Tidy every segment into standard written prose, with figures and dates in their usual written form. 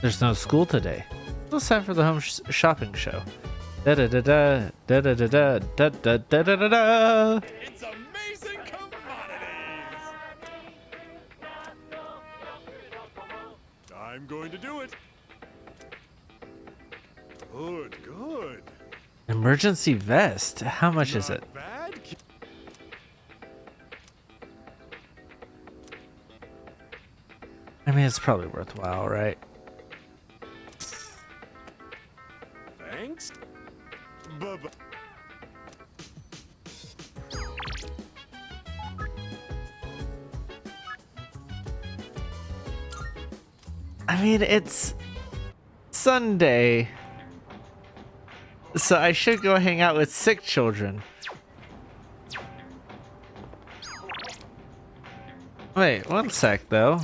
There's no school today. It's time for the home shopping show. Da da da da da da da da da da da da da. It's amazing commodities. I'm going to do it. Good, good. Emergency vest. How much is it? Not bad. I mean, it's probably worthwhile, right? Thanks. Bye-bye. I mean, it's Sunday, so I should go hang out with sick children. Wait, one sec, though.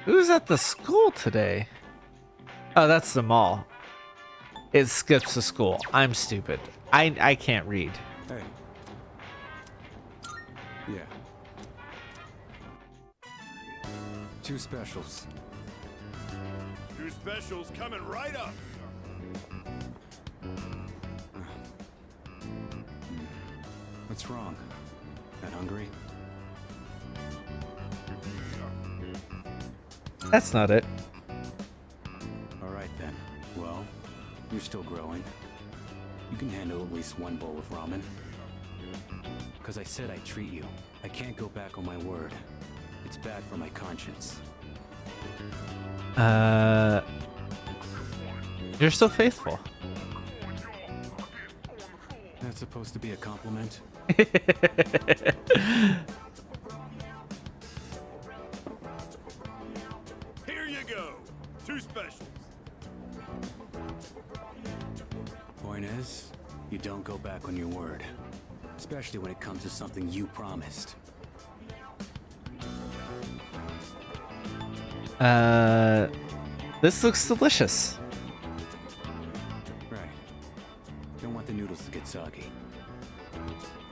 Who's at the school today? Oh, that's the mall. It skips the school. I'm stupid. I can't read. Hey. Yeah. 2 specials. 2 specials coming right up. What's wrong? Not hungry? That's not it. All right then. Well, you're still growing. You can handle at least 1 bowl of ramen. Because I said I'd treat you. I can't go back on my word. It's bad for my conscience. You're still faithful. That's supposed to be a compliment? Here you go. 2 specials. Point is, you don't go back on your word. Especially when it comes to something you promised. This looks delicious. Right. Don't want the noodles to get soggy.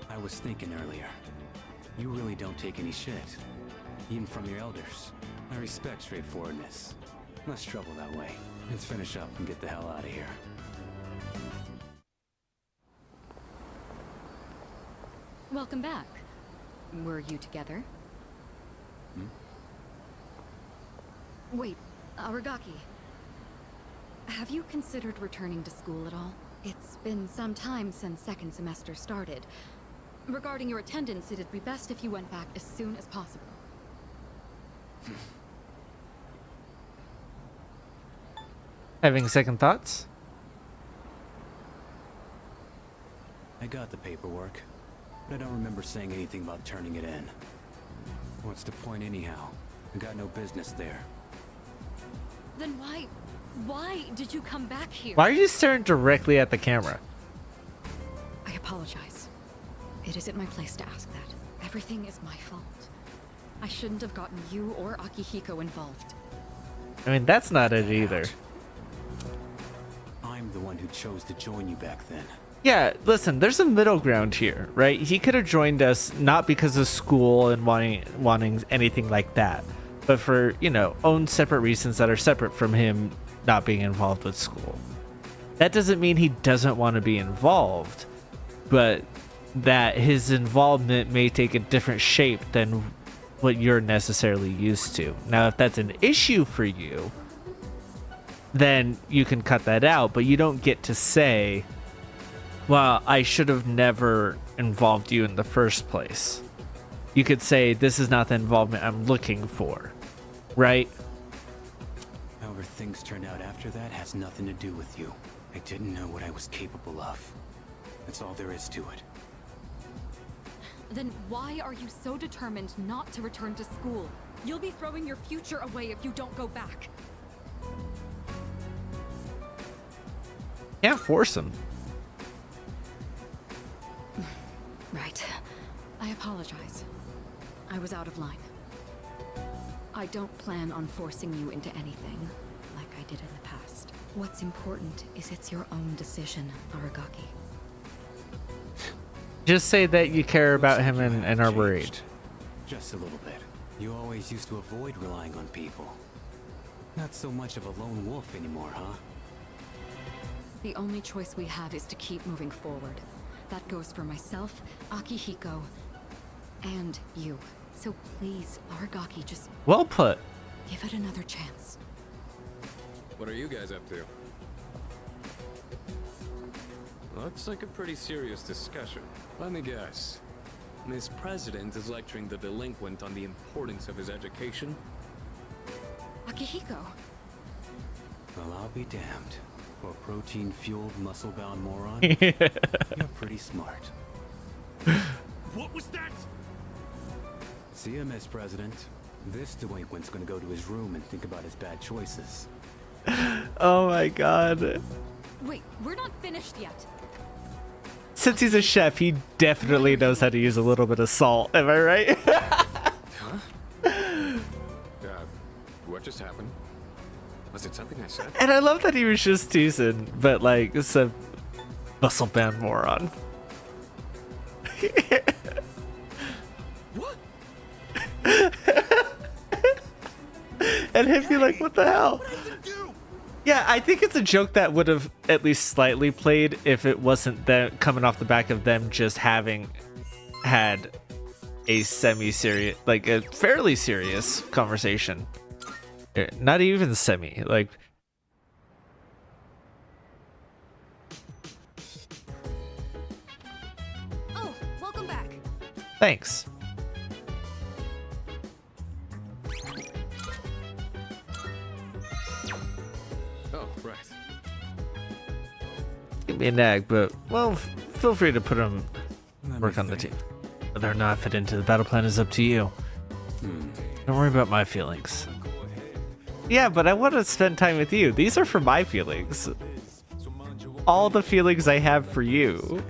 I was thinking earlier. You really don't take any shit. Even from your elders. I respect straightforwardness. Less trouble that way. Let's finish up and get the hell out of here. Welcome back. Were you together? Wait, Aragaki. Have you considered returning to school at all? It's been some time since second semester started. Regarding your attendance, it'd be best if you went back as soon as possible. Having second thoughts? I got the paperwork, but I don't remember saying anything about turning it in. What's the point anyhow? I got no business there. Then why did you come back here? Why are you staring directly at the camera? I apologize. It isn't my place to ask that. Everything is my fault. I shouldn't have gotten you or Akihiko involved. I mean, that's not it either. I'm the one who chose to join you back then. Yeah, listen, there's a middle ground here, right? He could have joined us not because of school and wanting anything like that, but for, you know, own separate reasons that are separate from him not being involved with school. That doesn't mean he doesn't want to be involved, but that his involvement may take a different shape than what you're necessarily used to. Now, if that's an issue for you, then you can cut that out, but you don't get to say, well, I should have never involved you in the first place. You could say, this is not the involvement I'm looking for, right? However things turned out after that has nothing to do with you. I didn't know what I was capable of. That's all there is to it. Then why are you so determined not to return to school? You'll be throwing your future away if you don't go back. Can't force him. Right. I apologize. I was out of line. I don't plan on forcing you into anything, like I did in the past. What's important is it's your own decision, Aragaki. Just say that you care about him and are worried. Just a little bit. You always used to avoid relying on people. Not so much of a lone wolf anymore, huh? The only choice we have is to keep moving forward. That goes for myself, Akihiko, and you. So please, Aragaki, just Well put. give it another chance. What are you guys up to? Looks like a pretty serious discussion. Let me guess. Miss President is lecturing the delinquent on the importance of his education? Akihiko! Well, I'll be damned. For a protein-fueled, muscle-bound moron, you're pretty smart. What was that? See ya, Miss President. This delinquent's gonna go to his room and think about his bad choices. Oh my god. Wait, we're not finished yet. Since he's a chef, he definitely knows how to use a little bit of salt. Am I right? What just happened? Was it something I said? And I love that he was just teasing, but like, it's a muscle-bound moron. What? And him be like, what the hell? What did I even do? Yeah, I think it's a joke that would have at least slightly played if it wasn't them coming off the back of them just having had a semi-serious, like a fairly serious conversation. Not even semi, like. Oh, welcome back. Thanks. Oh, right. Give me a nag, but well, feel free to put them Let me work on the think. team. Whether or not fit into the battle plan is up to you. Don't worry about my feelings. Yeah, but I want to spend time with you. These are for my feelings. All the feelings I have for you.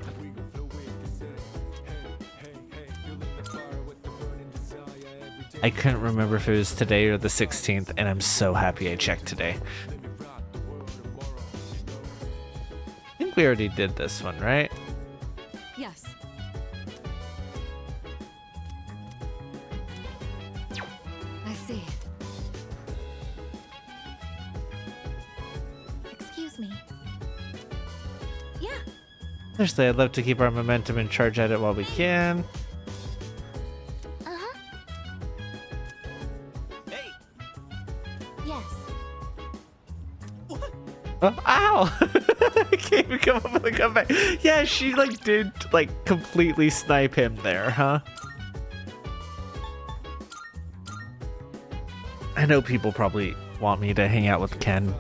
I couldn't remember if it was today or the 16th, and I'm so happy I checked today. I think we already did this one, right? Yes. I see. Excuse me. Yeah, Honestly, I'd love to keep our momentum and charge at it while we can. uh-huh. Hey, Yes. Oh, ow! I can't even come up with a comeback. Yeah, she like did like completely snipe him there, huh? I know people probably want me to hang out with Ken,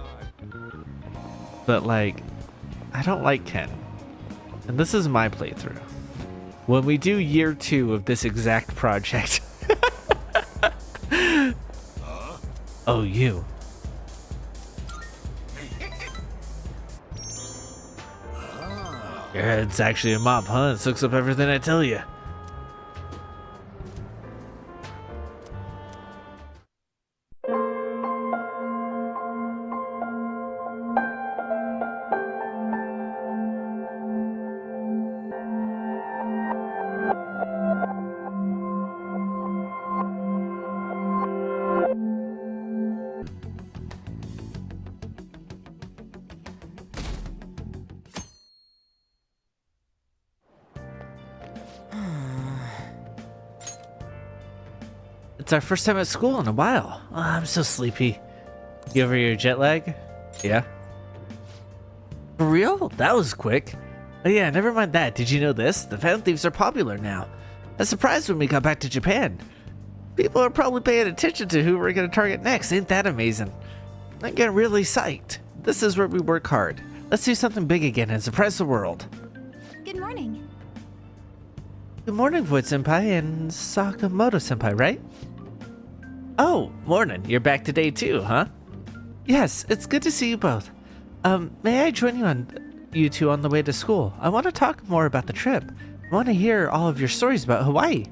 but like, I don't like Ken. And this is my playthrough. When we do year 2 of this exact project. Oh, you. Your head's actually a mop, huh? It soaks up everything I tell you. It's our first time at school in a while. Oh, I'm so sleepy. You over your jet lag? Yeah. For real? That was quick. Oh yeah, never mind that. Did you know this? The Phantom Thieves are popular now. I was surprised when we got back to Japan. People are probably paying attention to who we're gonna target next. Ain't that amazing? I'm getting really psyched. This is where we work hard. Let's do something big again and surprise the world. Good morning. Good morning, Void Senpai and Sakamoto Senpai, right? Oh, morning. You're back today too, huh? Yes, it's good to see you both. May I join you two on the way to school? I want to talk more about the trip. I want to hear all of your stories about Hawaii.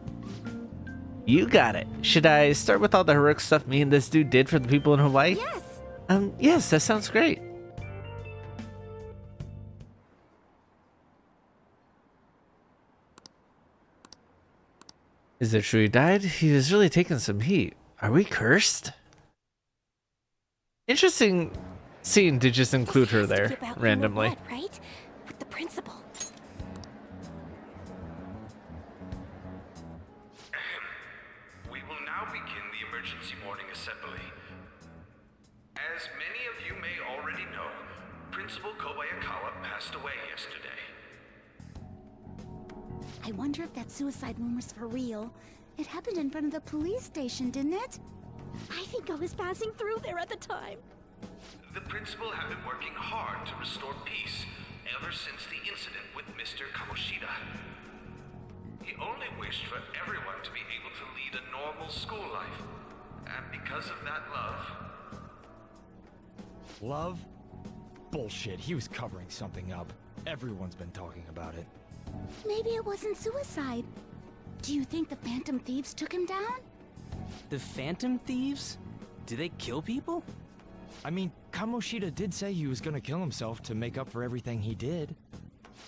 You got it. Should I start with all the heroic stuff me and this dude did for the people in Hawaii? Yes. Yes, that sounds great. Is it true he died? He was really taking some heat. Are we cursed? Interesting scene to just include her there randomly. Right? With the principal. We will now begin the emergency morning assembly. As many of you may already know, Principal Kobayakawa passed away yesterday. I wonder if that suicide rumor's for real. It happened in front of the police station, didn't it? I think I was passing through there at the time. The principal had been working hard to restore peace ever since the incident with Mr. Kamoshida. He only wished for everyone to be able to lead a normal school life. And because of that love, Love? Bullshit, he was covering something up. Everyone's been talking about it. Maybe it wasn't suicide. Do you think the Phantom Thieves took him down? The Phantom Thieves? Do they kill people? I mean, Kamoshida did say he was gonna kill himself to make up for everything he did.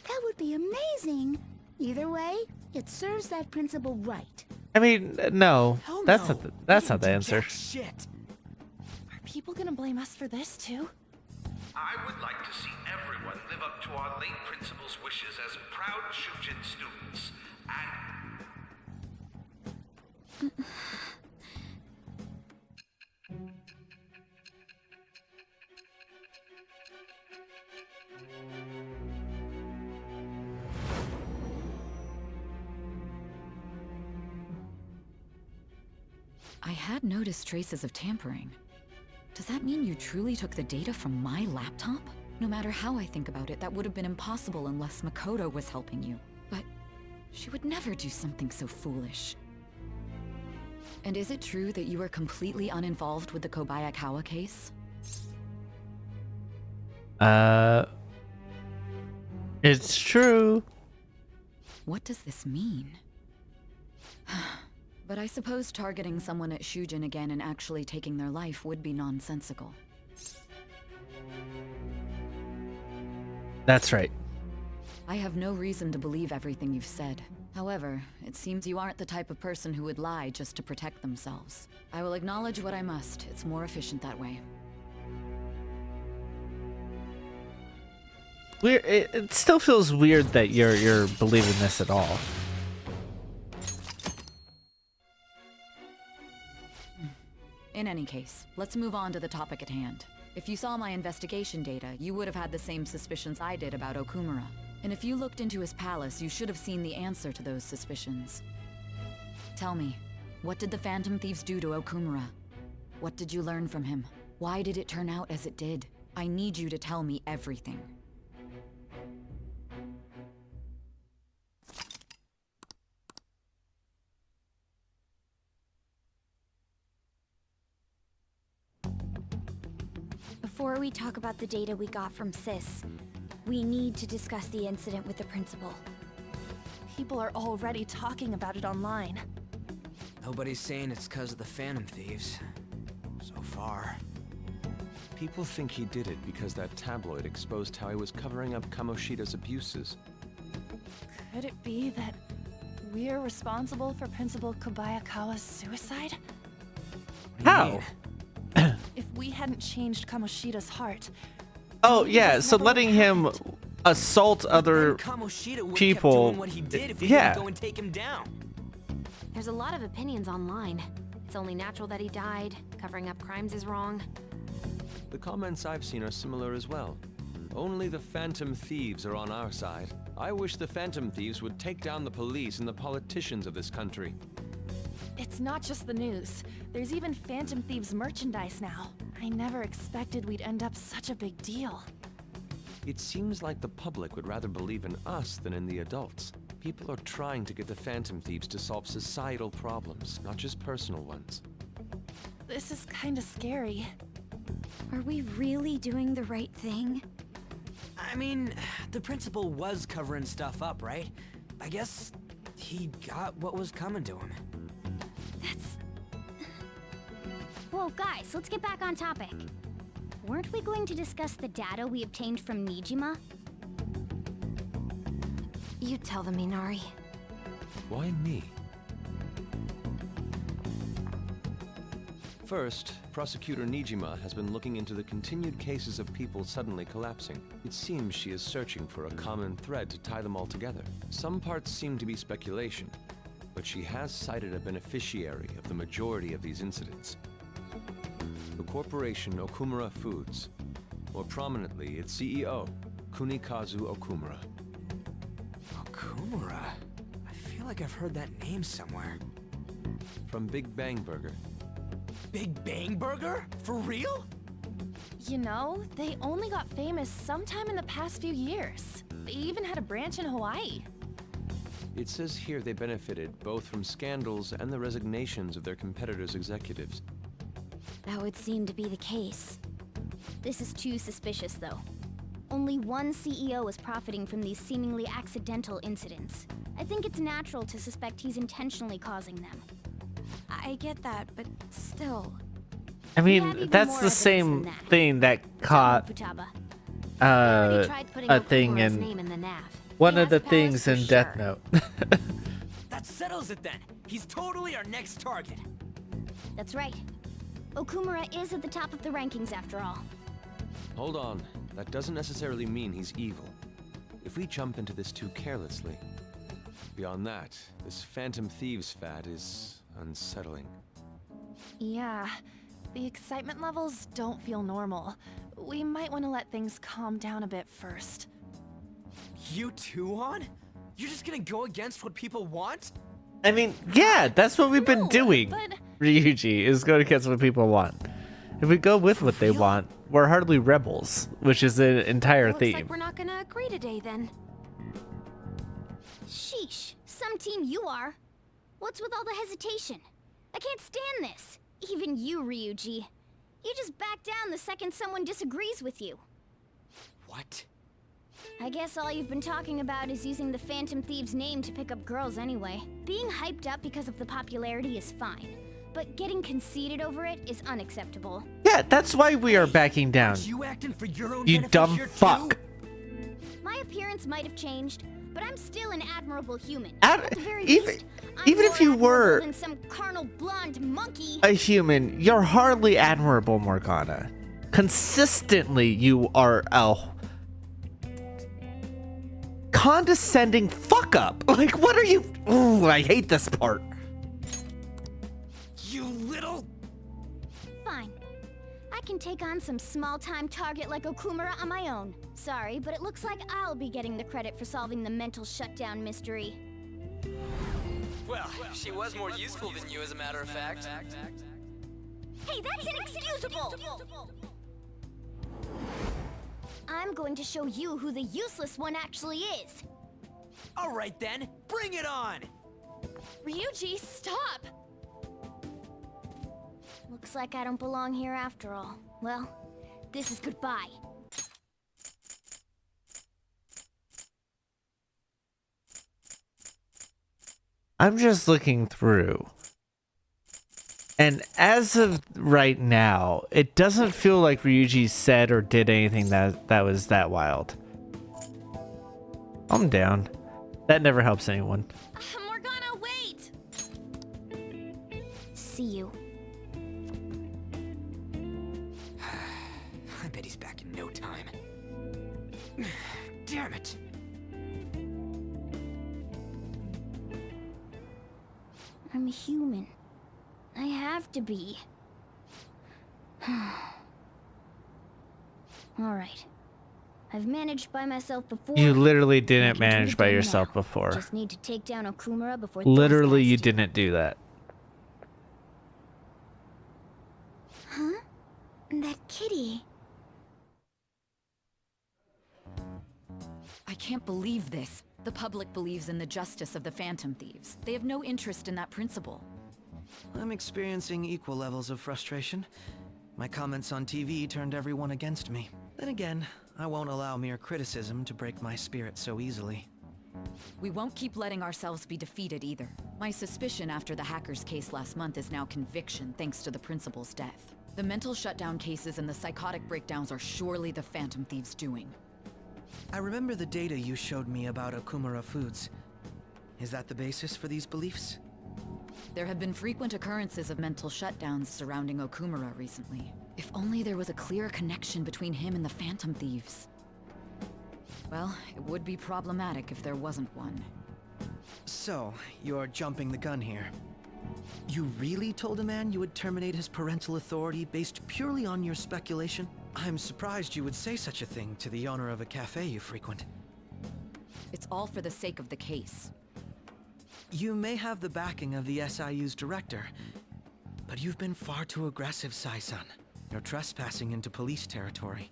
That would be amazing. Either way, it serves that principal right. I mean, no, Hell that's no. not We the didn't do answer. jack Shit. Are people gonna blame us for this too? I would like to see everyone live up to our late principal's wishes as proud Shujin students. And I had noticed traces of tampering. Does that mean you truly took the data from my laptop? No matter how I think about it, that would have been impossible unless Makoto was helping you. But she would never do something so foolish. And is it true that you were completely uninvolved with the Kobayakawa case? It's true. What does this mean? But I suppose targeting someone at Shujin again and actually taking their life would be nonsensical. That's right. I have no reason to believe everything you've said. However, it seems you aren't the type of person who would lie just to protect themselves. I will acknowledge what I must. It's more efficient that way. Weird. It still feels weird that you're believing this at all. In any case, let's move on to the topic at hand. If you saw my investigation data, you would have had the same suspicions I did about Okumura. And if you looked into his palace, you should have seen the answer to those suspicions. Tell me, what did the Phantom Thieves do to Okumura? What did you learn from him? Why did it turn out as it did? I need you to tell me everything. Before we talk about the data we got from Sis, we need to discuss the incident with the principal. People are already talking about it online. Nobody's saying it's because of the Phantom Thieves. So far. People think he did it because that tabloid exposed how he was covering up Kamoshida's abuses. Could it be that we're responsible for Principal Kobayakawa's suicide? How? If we hadn't changed Kamoshida's heart, Oh yeah, so never letting him happened. assault other Kamoshida would people. Kept doing what he did if we Yeah. didn't go and take him down. There's a lot of opinions online. It's only natural that he died. Covering up crimes is wrong. The comments I've seen are similar as well. Only the Phantom Thieves are on our side. I wish the Phantom Thieves would take down the police and the politicians of this country. It's not just the news. There's even Phantom Thieves merchandise now. I never expected we'd end up such a big deal. It seems like the public would rather believe in us than in the adults. People are trying to get the Phantom Thieves to solve societal problems, not just personal ones. This is kinda scary. Are we really doing the right thing? I mean, the principal was covering stuff up, right? I guess he got what was coming to him. That's... Whoa, guys, let's get back on topic. Weren't we going to discuss the data we obtained from Nijima? You tell them, Minari. Why me? First, Prosecutor Nijima has been looking into the continued cases of people suddenly collapsing. It seems she is searching for a common thread to tie them all together. Some parts seem to be speculation, but she has cited a beneficiary of the majority of these incidents. The corporation Okumura Foods, more prominently its CEO, Kunikazu Okumura. Okumura? I feel like I've heard that name somewhere. From Big Bang Burger. Big Bang Burger? For real? You know, they only got famous sometime in the past few years. They even had a branch in Hawaii. It says here they benefited both from scandals and the resignations of their competitors' executives. That would seem to be the case. This is too suspicious, though. Only one CEO is profiting from these seemingly accidental incidents. I think it's natural to suspect he's intentionally causing them. I get that, but still. I mean, that's the same thing that caught a thing in one of the things in Death Note. That settles it then. He's totally our next target. That's right. Okumura is at the top of the rankings after all. Hold on. That doesn't necessarily mean he's evil. If we jump into this too carelessly. Beyond that, this Phantom Thieves fad is unsettling. Yeah, the excitement levels don't feel normal. We might want to let things calm down a bit first. You too, On? You're just gonna go against what people want? I mean, yeah, that's what we've been doing. Ryuji is going against what people want. If we go with what they want, we're hardly rebels, which is the entire theme. Looks like we're not gonna agree today then. Sheesh, some team you are. What's with all the hesitation? I can't stand this. Even you, Ryuji. You just back down the second someone disagrees with you. What? I guess all you've been talking about is using the Phantom Thieves name to pick up girls anyway. Being hyped up because of the popularity is fine, but getting conceited over it is unacceptable. Yeah, that's why we are backing down. You acting for your own You dumb fuck. My appearance might have changed, but I'm still an admirable human. Even if you were than some carnal blonde monkey. a human, you're hardly admirable, Morgana. Consistently, you are a condescending fuck up. Like, what are you? Ooh, I hate this part. You little. Fine. I can take on some small-time target like Okumura on my own. Sorry, but it looks like I'll be getting the credit for solving the mental shutdown mystery. Well, she was more useful than you, as a matter of fact. Hey, that's inexcusable! I'm going to show you who the useless one actually is. All right then, bring it on! Ryuji, stop! Looks like I don't belong here after all. Well, this is goodbye. I'm just looking through. And as of right now, it doesn't feel like Ryuji said or did anything that was that wild. I'm down. That never helps anyone. Morgana, wait! See you. I bet he's back in no time. Damn it! I'm a human. I have to be. Alright. I've managed by myself before. You literally didn't manage by yourself before. Just need to take down Okumura before Literally, you didn't do that. Huh? That kitty. I can't believe this. The public believes in the justice of the Phantom Thieves. They have no interest in that principle. I'm experiencing equal levels of frustration. My comments on TV turned everyone against me. Then again, I won't allow mere criticism to break my spirit so easily. We won't keep letting ourselves be defeated either. My suspicion after the hackers case last month is now conviction thanks to the principal's death. The mental shutdown cases and the psychotic breakdowns are surely the Phantom Thieves' doing. I remember the data you showed me about Okumura Foods. Is that the basis for these beliefs? There have been frequent occurrences of mental shutdowns surrounding Okumura recently. If only there was a clear connection between him and the Phantom Thieves. Well, it would be problematic if there wasn't one. So, you're jumping the gun here. You really told a man you would terminate his parental authority based purely on your speculation? I'm surprised you would say such a thing to the owner of a cafe you frequent. It's all for the sake of the case. You may have the backing of the SIU's director, but you've been far too aggressive, Sai-san. You're trespassing into police territory.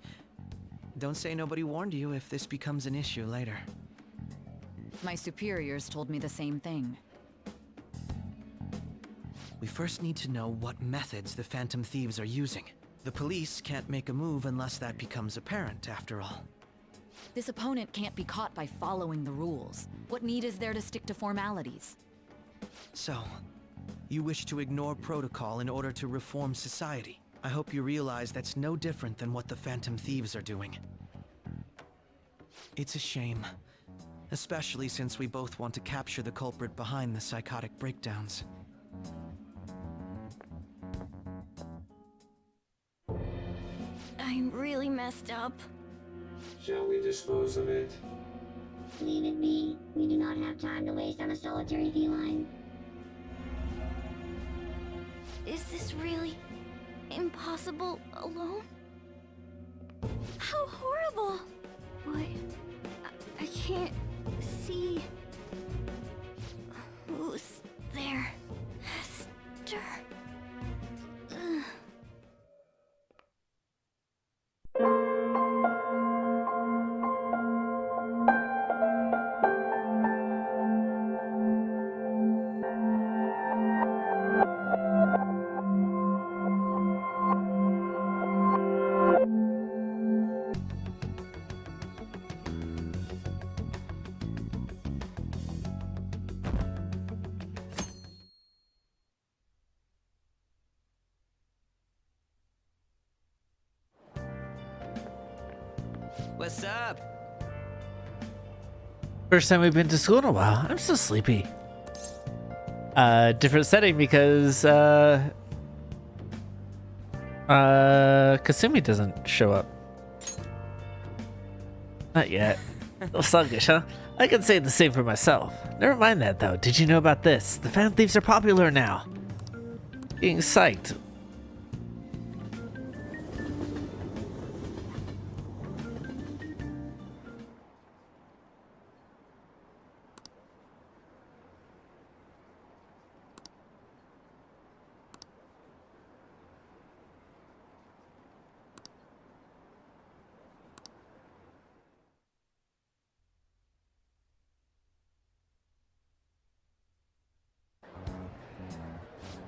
Don't say nobody warned you if this becomes an issue later. My superiors told me the same thing. We first need to know what methods the Phantom Thieves are using. The police can't make a move unless that becomes apparent, after all. This opponent can't be caught by following the rules. What need is there to stick to formalities? So, you wish to ignore protocol in order to reform society. I hope you realize that's no different than what the Phantom Thieves are doing. It's a shame. Especially since we both want to capture the culprit behind the psychotic breakdowns. I'm really messed up. Shall we dispose of it? Leave it be. We do not have time to waste on a solitary feline. Is this really impossible alone? How horrible! What? I can't see. Who's there? Hester. Ugh. What's up? First time we've been to school in a while. I'm still sleepy. Different setting because Kasumi doesn't show up. Not yet. Little sluggish, huh? I can say the same for myself. Never mind that though. Did you know about this? The Phantom Thieves are popular now. Being psyched.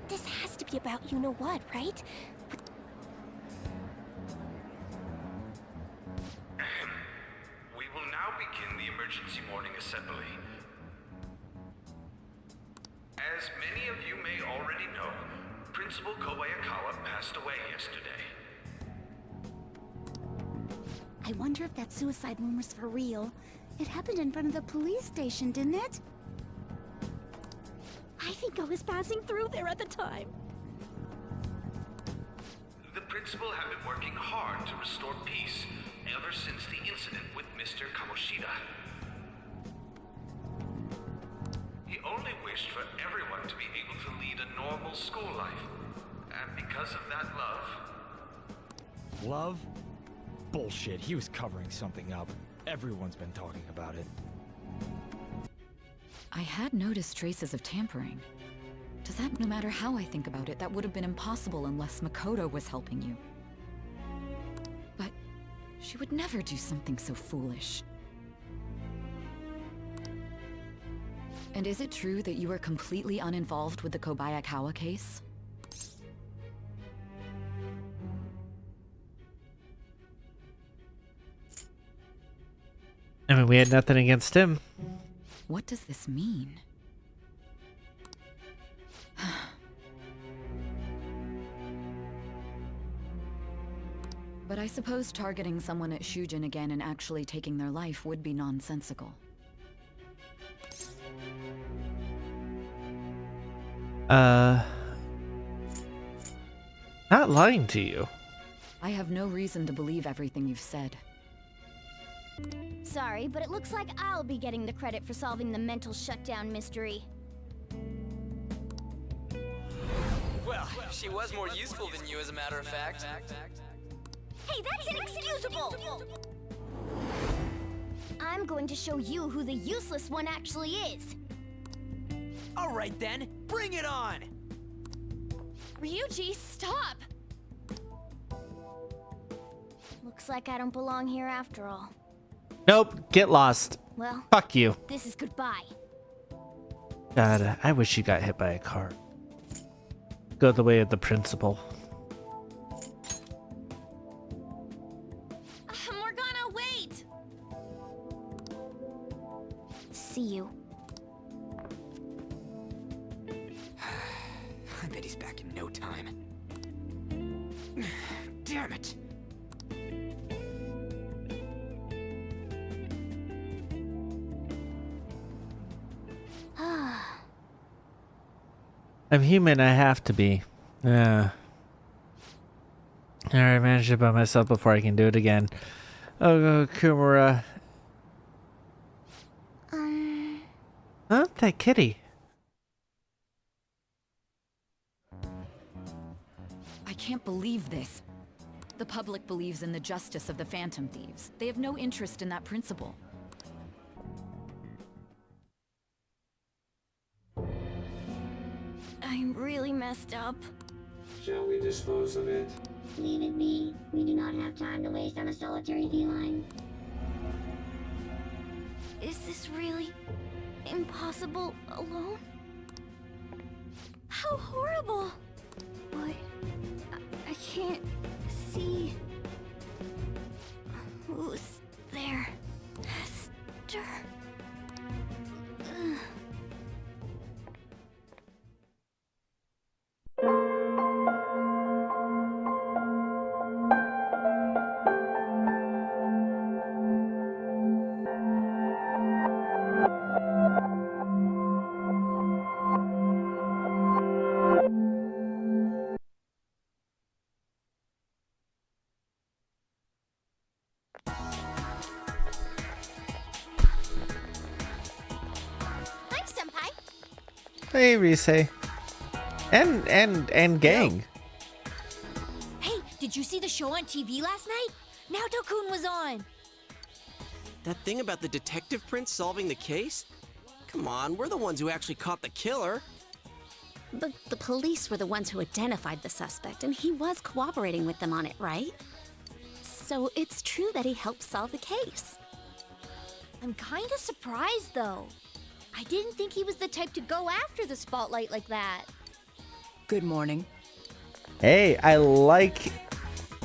This has to be about you-know-what, right? We will now begin the emergency morning assembly. As many of you may already know, Principal Kobayakawa passed away yesterday. I wonder if that suicide rumor's for real. It happened in front of the police station, didn't it? I think I was passing through there at the time. The principal had been working hard to restore peace ever since the incident with Mr. Kamoshida. He only wished for everyone to be able to lead a normal school life. And because of that love... Love? Bullshit, he was covering something up. Everyone's been talking about it. I had noticed traces of tampering. Does that, no matter how I think about it, that would have been impossible unless Makoto was helping you. But she would never do something so foolish. And is it true that you were completely uninvolved with the Kobayakawa case? I mean, we had nothing against him. What does this mean? But I suppose targeting someone at Shujin again and actually taking their life would be nonsensical. Not lying to you. I have no reason to believe everything you've said. Sorry, but it looks like I'll be getting the credit for solving the mental shutdown mystery. Well, she was more useful than you, as a matter of fact. Hey, that's inexcusable! I'm going to show you who the useless one actually is. All right then, bring it on! Ryuji, stop! Looks like I don't belong here after all. Nope, get lost. Well, Fuck you. This is goodbye. God, I wish you got hit by a car. Go the way of the principal. Morgana, wait! See you. I bet he's back in no time. Damn it! I'm human, I have to be. Yeah. Alright, I managed it by myself before I can do it again. Oh, Kumura. Huh? That kitty. I can't believe this. The public believes in the justice of the Phantom Thieves. They have no interest in that principle. I'm really messed up. Shall we dispose of it? Leave it be. We do not have time to waste on a solitary feline. Is this really impossible alone? How horrible! What? I can't see. Who's there? Hester. Ugh. Hey, Rise. And gang. Hey, did you see the show on TV last night? Naoto-kun was on. That thing about the detective prince solving the case? Come on, we're the ones who actually caught the killer. But the police were the ones who identified the suspect, and he was cooperating with them on it, right? So it's true that he helped solve the case. I'm kinda surprised, though. I didn't think he was the type to go after the spotlight like that. Good morning. Hey, I like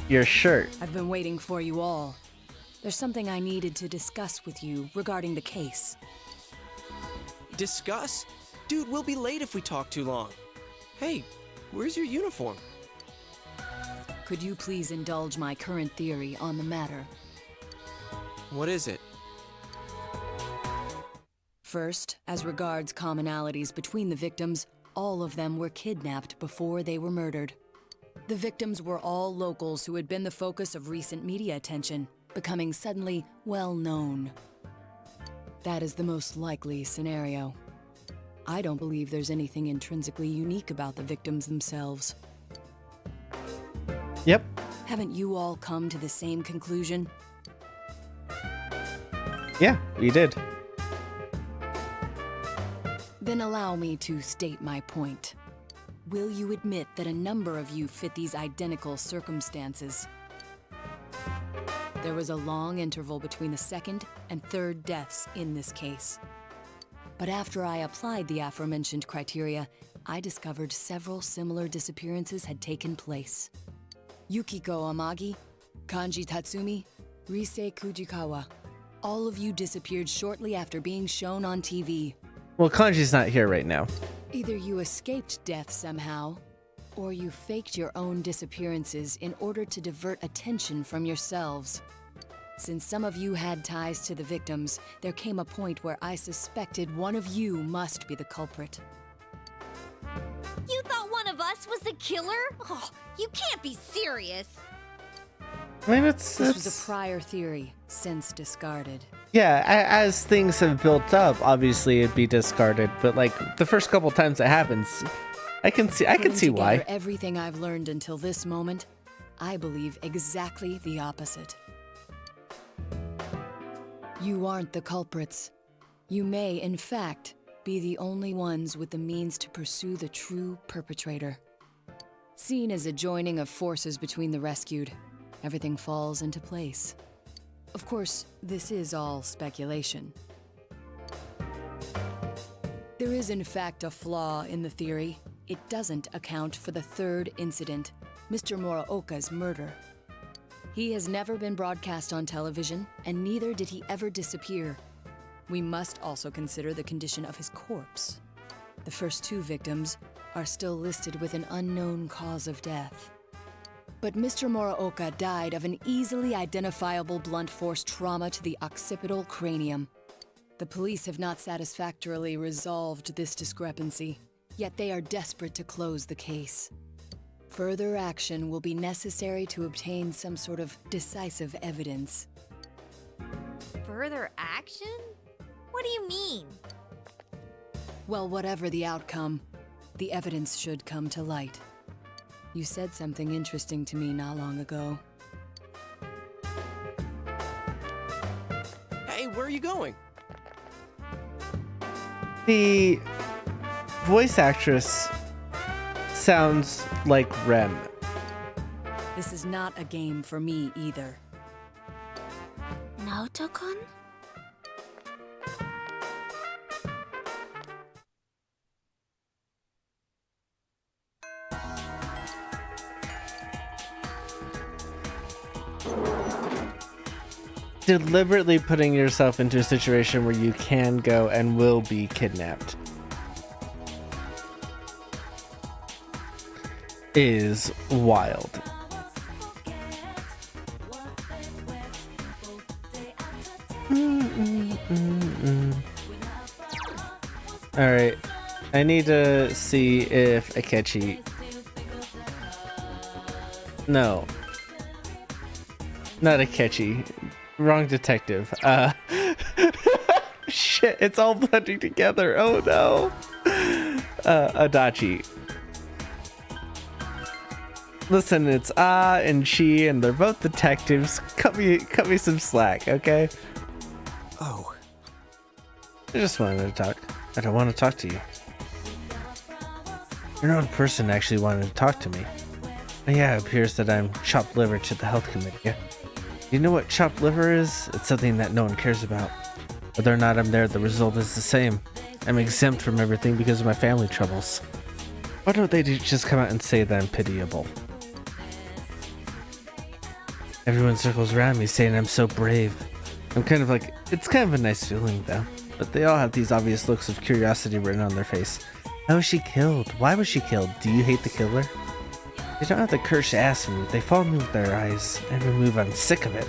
your shirt. I've been waiting for you all. There's something I needed to discuss with you regarding the case. Discuss? Dude, we'll be late if we talk too long. Hey, where's your uniform? Could you please indulge my current theory on the matter? What is it? First, as regards commonalities between the victims, all of them were kidnapped before they were murdered. The victims were all locals who had been the focus of recent media attention, becoming suddenly well-known. That is the most likely scenario. I don't believe there's anything intrinsically unique about the victims themselves. Yep. Haven't you all come to the same conclusion? Yeah, we did. Then allow me to state my point. Will you admit that a number of you fit these identical circumstances? There was a long interval between the second and third deaths in this case. But after I applied the aforementioned criteria, I discovered several similar disappearances had taken place. Yukiko Amagi, Kanji Tatsumi, Rise Kujikawa. All of you disappeared shortly after being shown on TV. Well, Kanji's not here right now. Either you escaped death somehow, or you faked your own disappearances in order to divert attention from yourselves. Since some of you had ties to the victims, there came a point where I suspected one of you must be the culprit. This was the killer? Oh, you can't be serious. I mean, This was a prior theory, since discarded. yeah. As things have built up, obviously it'd be discarded. But like the first couple times it happens, I can see Putting why. together everything I've learned until this moment, I believe exactly the opposite. You aren't the culprits. You may, in fact, be the only ones with the means to pursue the true perpetrator. Seen as a joining of forces between the rescued, everything falls into place. Of course, this is all speculation. There is in fact a flaw in the theory. It doesn't account for the third incident, Mr. Muraoka's murder. He has never been broadcast on television, and neither did he ever disappear. We must also consider the condition of his corpse. The first two victims are still listed with an unknown cause of death. But Mr. Muraoka died of an easily identifiable blunt force trauma to the occipital cranium. The police have not satisfactorily resolved this discrepancy, yet they are desperate to close the case. Further action will be necessary to obtain some sort of decisive evidence. Further action? What do you mean? Well, whatever the outcome, the evidence should come to light. You said something interesting to me not long ago. Hey, where are you going? The voice actress sounds like Rem. This is not a game for me either. Naoto-kun? Deliberately putting yourself into a situation where you can go and will be kidnapped is wild. All right, I need to see if Akechi. No, not Akechi. Wrong detective. Shit, it's all blending together. Oh no. Adachi. Listen, it's and she, and they're both detectives. Cut me some slack, okay? Oh. I just wanted to talk. I don't want to talk to you. You're not a person actually wanting to talk to me. But yeah, it appears that I'm chopped liver to the health committee. Yeah. You know what chopped liver is? It's something that no one cares about. Whether or not I'm there, the result is the same. I'm exempt from everything because of my family troubles. Why don't they just come out and say that I'm pitiable? Everyone circles around me saying I'm so brave. I'm kind of like, it's kind of a nice feeling though. But they all have these obvious looks of curiosity written on their face. How was she killed? Why was she killed? Do you hate the killer? They don't have the courage to ask me. They follow me with their eyes and we move. I'm sick of it.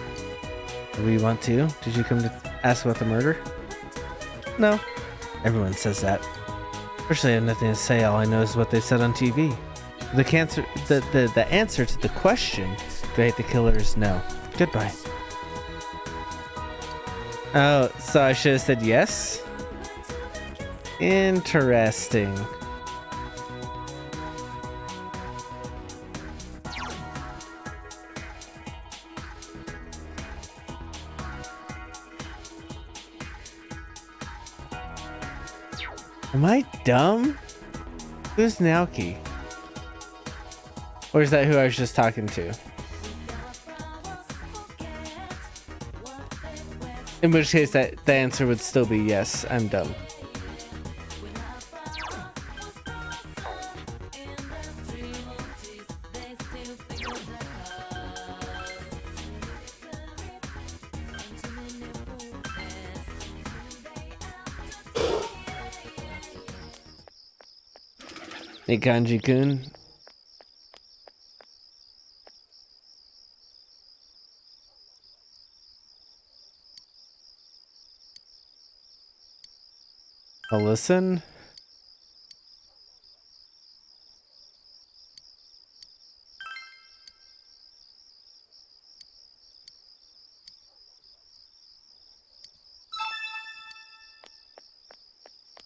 Do we want to? Did you come to ask about the murder? No. Everyone says that. Personally, I have nothing to say. All I know is what they said on TV. The answer to the question, do I hate the killer, is no. Goodbye. Oh, so I should have said yes? Interesting. Am I dumb? Who's Naoki? Or is that who I was just talking to? In which case, the answer would still be yes, I'm dumb. Hey, Kanji-kun. I'll listen.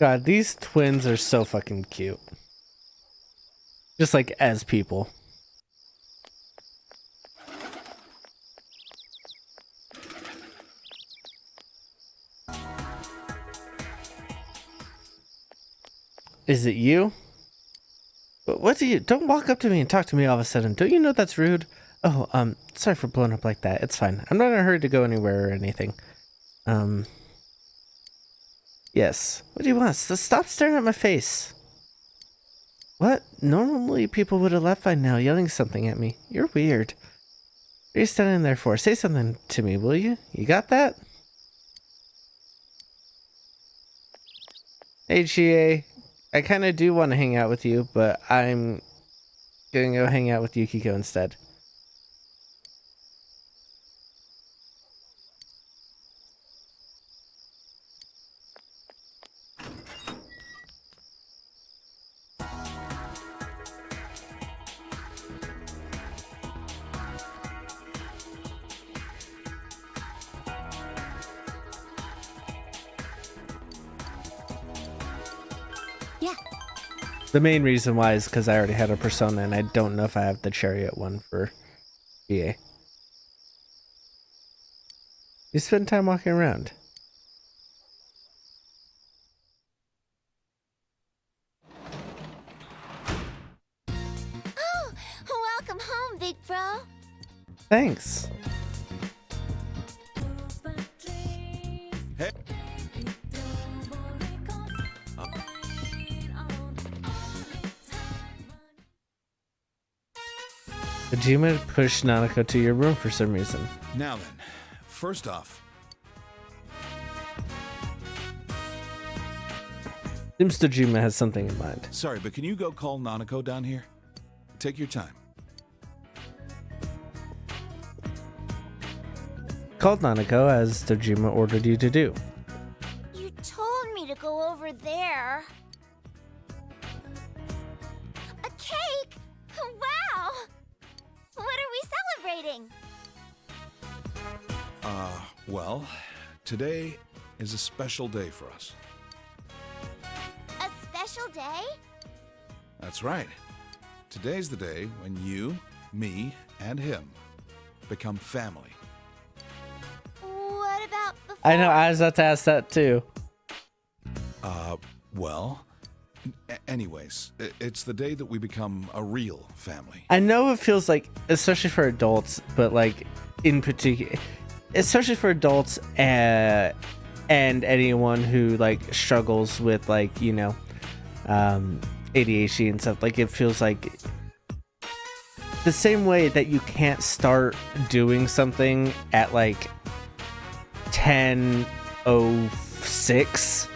God, these twins are so fucking cute. Just like as people. Is it you? What do you... Don't walk up to me and talk to me all of a sudden. Don't you know that's rude? Oh, sorry for blowing up like that. It's fine. I'm not in a hurry to go anywhere or anything. Yes. What do you want? Stop staring at my face. What? Normally people would have left by now yelling something at me. You're weird. What are you standing there for? Say something to me, will you? You got that? Hey, Chie. I kind of do want to hang out with you, but I'm gonna go hang out with Yukiko instead. Yeah. The main reason why is because I already had a Persona and I don't know if I have the Chariot one for EA. You spend time walking around. Oh, welcome home, big bro. Thanks. Hey. Dojima pushed Nanako to your room for some reason. Now then, first off, Seems Dojima has something in mind. sorry, but can you go call Nanako down here? Take your time. Called Nanako as Dojima ordered you to do. You told me to go over there. A cake? Wow! What are we celebrating? Well, today is a special day for us. A special day? That's right. Today's the day when you, me, and him become family. What about before? I know, I was about to ask that too. Well, anyways, it's the day that we become a real family. I know it feels like, especially for adults, but like in particular, especially for adults and anyone who like struggles with like, you know, ADHD and stuff, like it feels like the same way that you can't start doing something at like 10:06,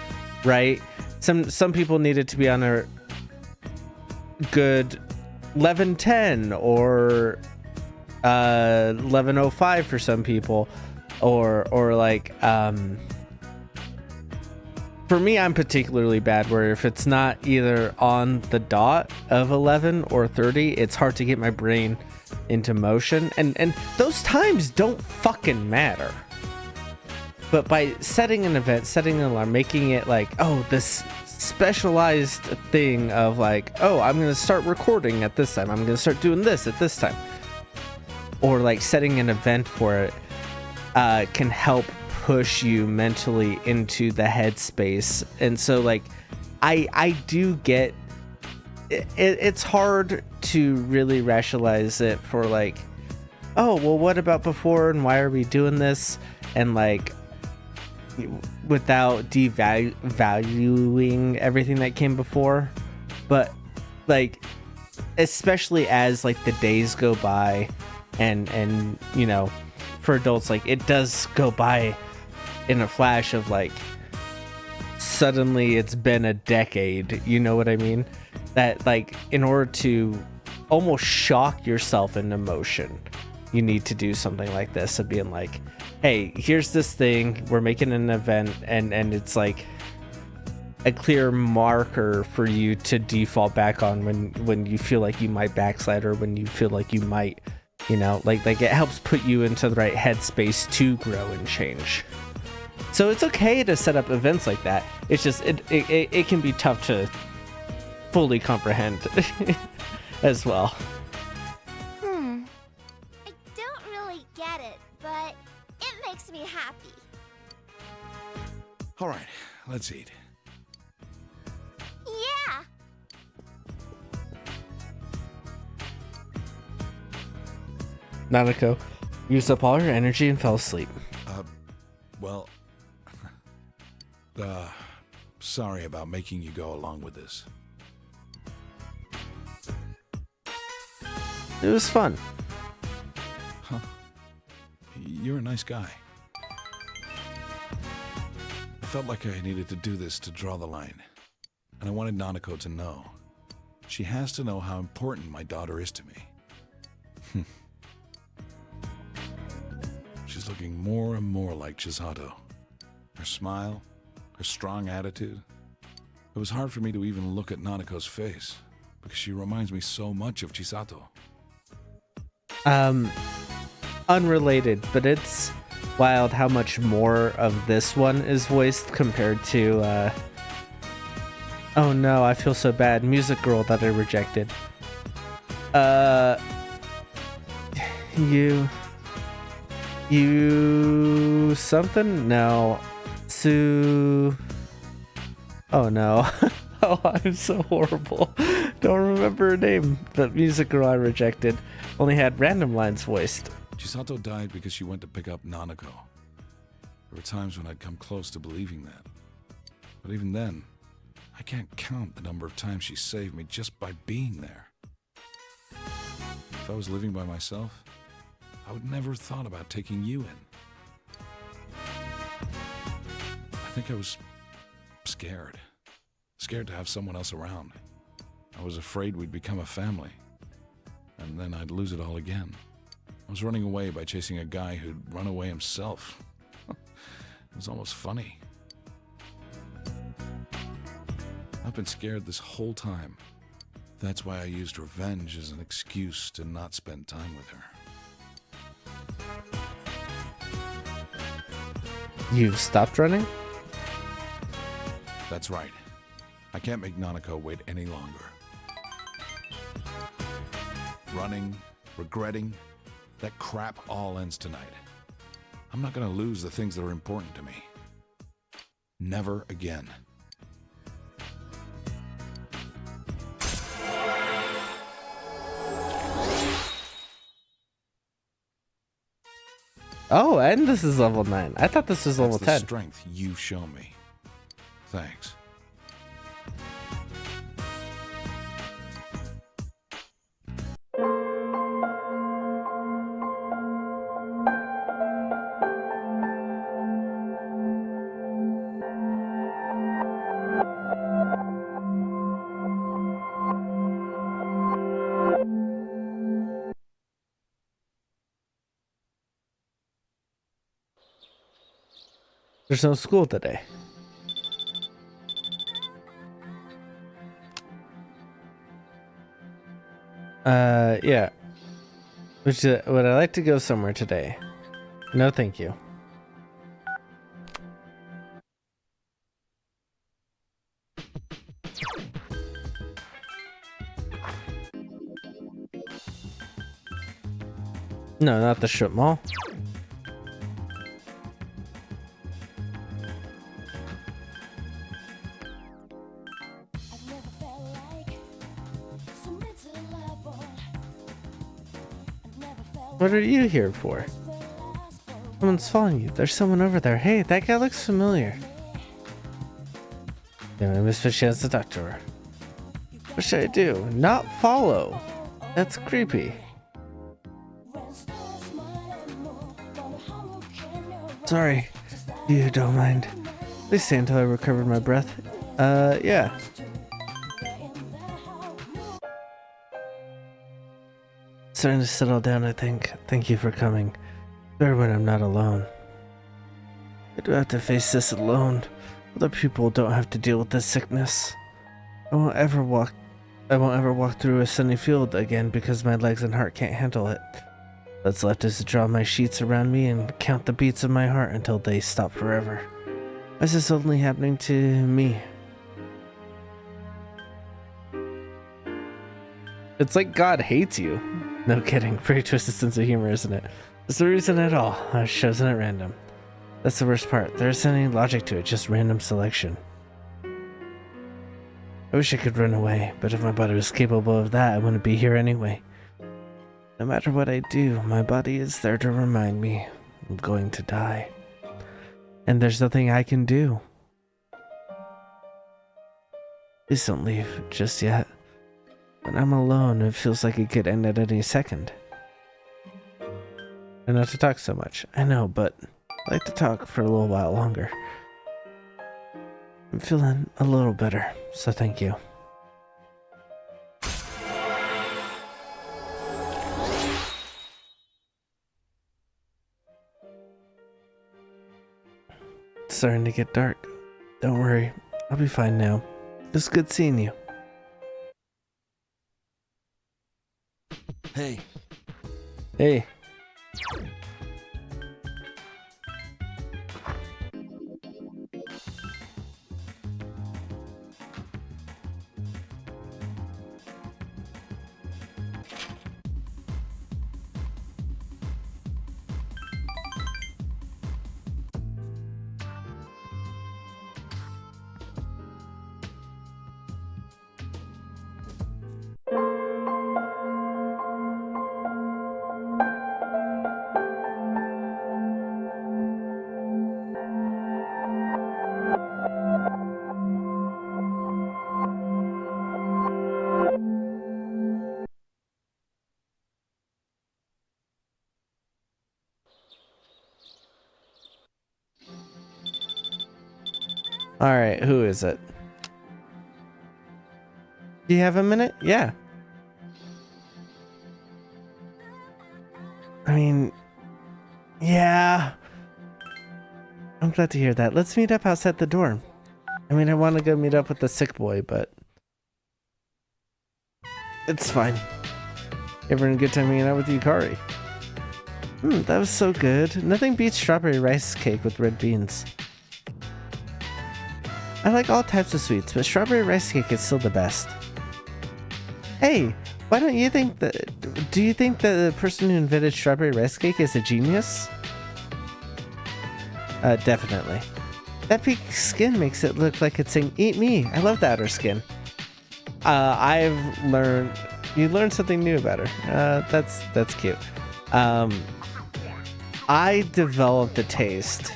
right? Some people need it to be on a good 11:10 or 11:05 for some people, or like for me, I'm particularly bad where if it's not either on the dot of 11 or 30, it's hard to get my brain into motion, and those times don't fucking matter. But by setting an event, setting an alarm, making it like, oh, this specialized thing of like, oh, I'm going to start recording at this time. I'm going to start doing this at this time. Or like setting an event for it can help push you mentally into the headspace. And so like, I do get, it's hard to really rationalize it for like, oh, well, what about before and why are we doing this? And like, without devaluing everything that came before. But like, especially as like the days go by and you know, for adults, like it does go by in a flash of like, suddenly it's been a decade, you know what I mean? That like, in order to almost shock yourself into motion, you need to do something like this of being like, hey, here's this thing, we're making an event, and it's like a clear marker for you to default back on when you feel like you might backslide, or when you feel like you might, you know, like it helps put you into the right headspace to grow and change. So it's okay to set up events like that. It's just it can be tough to fully comprehend as well. I don't really get it, but it makes me happy. All right, let's eat. Yeah! Nanako used up all her energy and fell asleep. Well, sorry about making you go along with this. It was fun. Huh. You're a nice guy. I felt like I needed to do this to draw the line. And I wanted Nanako to know. She has to know how important my daughter is to me. She's looking more and more like Chisato. Her smile, her strong attitude. It was hard for me to even look at Nanako's face, because she reminds me so much of Chisato. Unrelated, but it's wild how much more of this one is voiced compared to, oh no, I feel so bad, Music Girl that I rejected. You something? No. Oh no. Oh, I'm so horrible. Don't remember her name. The Music Girl I rejected only had random lines voiced. Chisato died because she went to pick up Nanako. There were times when I'd come close to believing that. But even then, I can't count the number of times she saved me just by being there. If I was living by myself, I would never have thought about taking you in. I think I was scared. Scared to have someone else around. I was afraid we'd become a family. And then I'd lose it all again. I was running away by chasing a guy who'd run away himself. It was almost funny. I've been scared this whole time. That's why I used revenge as an excuse to not spend time with her. You've stopped running? That's right. I can't make Nanako wait any longer. Running, regretting, that crap all ends tonight. I'm not gonna lose the things that are important to me. Never again. Oh, and this is level 9. I thought this was level 10. That's the strength you've shown me. Thanks. There's no school today. Yeah. Would I like to go somewhere today? No, thank you. No, not the strip mall. What are you here for? Someone's following you. There's someone over there. Hey, that guy looks familiar. Yeah, I missed a chance to talk to her. What should I do? Not follow. That's creepy. Sorry, you don't mind. Please stay until I recovered my breath. Yeah. Starting to settle down, I think. Thank you for coming. Better when I'm not alone. I do have to face this alone. Other people don't have to deal with this sickness. I won't ever walk through a sunny field again because my legs and heart can't handle it. What's left is to draw my sheets around me and count the beats of my heart until they stop forever. Why is this only happening to me? It's like God hates you. No kidding. Pretty twisted sense of humor, isn't it? It's the reason at all. I was chosen at random. That's the worst part. There isn't any logic to it, just random selection. I wish I could run away, but if my body was capable of that, I wouldn't be here anyway. No matter what I do, my body is there to remind me I'm going to die. And there's nothing I can do. Please don't leave just yet. When I'm alone, it feels like it could end at any second. And not to talk so much. I know, but I like to talk for a little while longer. I'm feeling a little better, so thank you. It's starting to get dark. Don't worry, I'll be fine now. It's good seeing you. Hey. Hey. Alright, who is it? Do you have a minute? Yeah. I mean, yeah. I'm glad to hear that. Let's meet up outside the door. I mean, I want to go meet up with the sick boy, but it's fine. Ever a good time hanging out with Yukari? That was so good. Nothing beats strawberry rice cake with red beans. I like all types of sweets, but strawberry rice cake is still the best. Hey, why don't you think that... Do you think that the person who invented strawberry rice cake is a genius? Definitely. That pink skin makes it look like it's saying, "Eat me." I love the outer skin. I've learned... You learned something new about her. That's cute. I developed a taste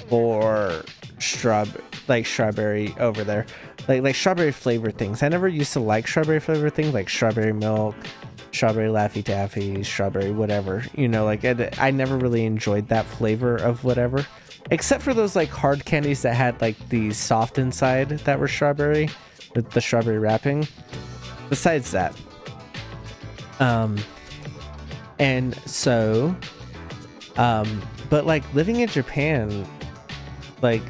for strawberry over there, like strawberry flavored things. I never used to like strawberry flavored things like strawberry milk, strawberry Laffy Taffy, strawberry whatever, you know, like I never really enjoyed that flavor of whatever, except for those like hard candies that had like the soft inside that were strawberry with the strawberry wrapping. Besides that, and so but like living in Japan, like,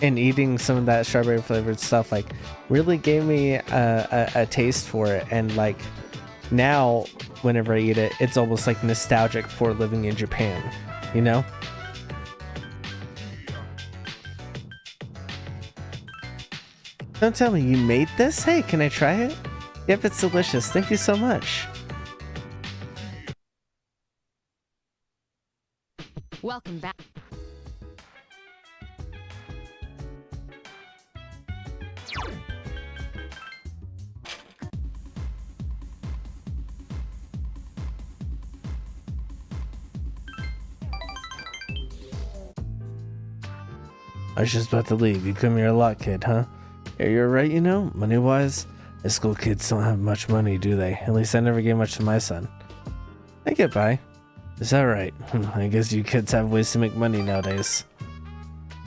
and eating some of that strawberry flavored stuff like really gave me a taste for it. And like now whenever I eat it, it's almost like nostalgic for living in Japan, you know? Don't tell me you made this? Hey, can I try it? Yep, it's delicious. Thank you so much. Welcome back. I was just about to leave. You come here a lot, kid, huh? Yeah, you're right, you know? Money-wise, high school kids don't have much money, do they? At least I never gave much to my son. I get by. Is that right? I guess you kids have ways to make money nowadays.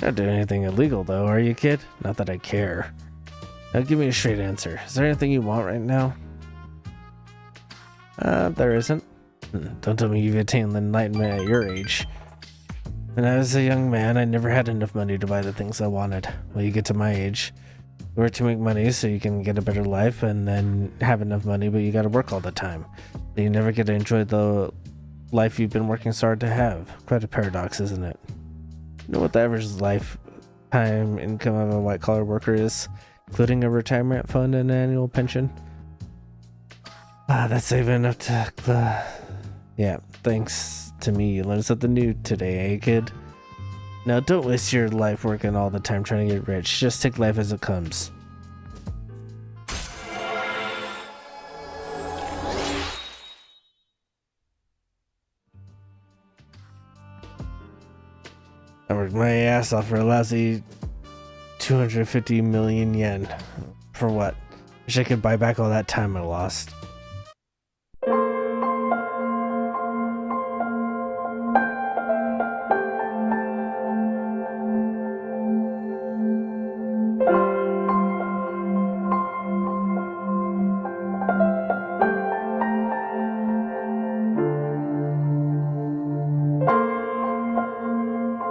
Not doing anything illegal, though, are you, kid? Not that I care. Now give me a straight answer. Is there anything you want right now? There isn't. Don't tell me you've attained enlightenment at your age. When I was a young man, I never had enough money to buy the things I wanted. When you get to my age, you work to make money so you can get a better life and then have enough money, but you gotta work all the time. You never get to enjoy the life you've been working so hard to have. Quite a paradox, isn't it? You know what the average lifetime income of a white-collar worker is, including a retirement fund and an annual pension? That's saving enough to... yeah, thanks to me, you learned something new today, eh, kid? Now, don't waste your life working all the time trying to get rich. Just take life as it comes. I worked my ass off for a lousy 250 million yen. For what? Wish I could buy back all that time I lost.